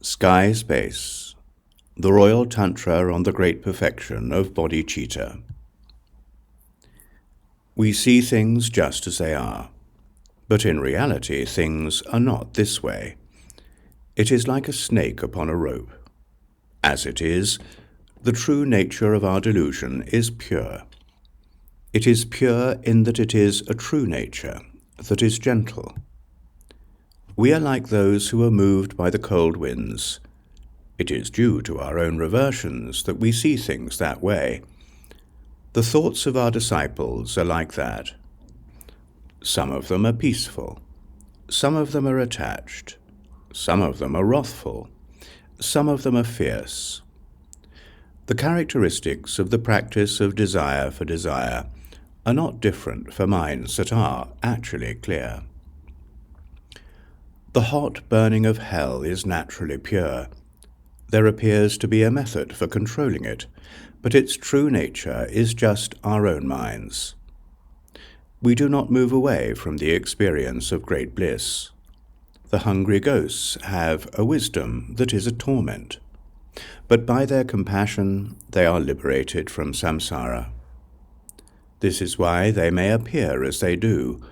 Sky Space, the Royal Tantra on the Great Perfection of Bodhicitta. We see things just as they are, but in reality things are not this way. It is like a snake upon a rope. As it is, the true nature of our delusion is pure. It is pure in that it is a true nature, that is gentle. We are like those who are moved by the cold winds. It is due to our own reversions that we see things that way. The thoughts of our disciples are like that. Some of them are peaceful. Some of them are attached. Some of them are wrathful. Some of them are fierce. The characteristics of the practice of desire for desire are not different for minds that are actually clear. The hot burning of hell is naturally pure. There appears to be a method for controlling it, but its true nature is just our own minds. We do not move away from the experience of great bliss. The hungry ghosts have a wisdom that is a torment, but by their compassion they are liberated from samsara. This is why they may appear as they do,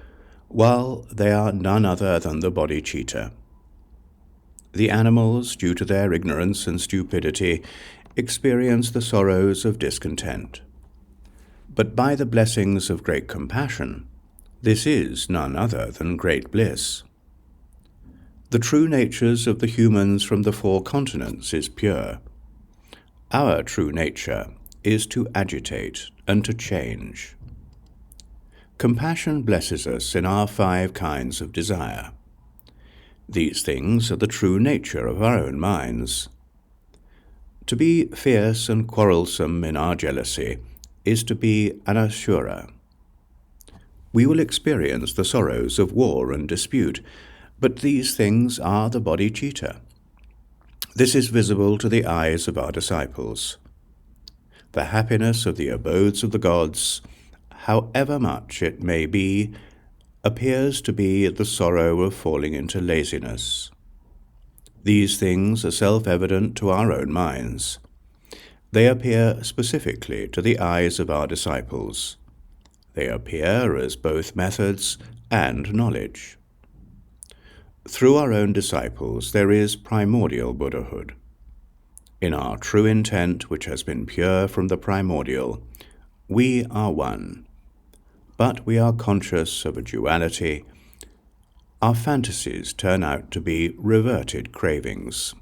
while they are none other than the bodhicitta. The animals, due to their ignorance and stupidity, experience the sorrows of discontent. But by the blessings of great compassion, this is none other than great bliss. The true natures of the humans from the 4 continents is pure. Our true nature is to agitate and to change. Compassion blesses us in our 5 kinds of desire. These things are the true nature of our own minds. To be fierce and quarrelsome in our jealousy is to be an asura. We will experience the sorrows of war and dispute, but these things are the bodhicitta. This is visible to the eyes of our disciples. The happiness of the abodes of the gods, however much it may be, appears to be the sorrow of falling into laziness. These things are self-evident to our own minds. They appear specifically to the eyes of our disciples. They appear as both methods and knowledge. Through our own disciples there is primordial Buddhahood. In our true intent, which has been pure from the primordial, we are one. But we are conscious of a duality. Our fantasies turn out to be reverted cravings.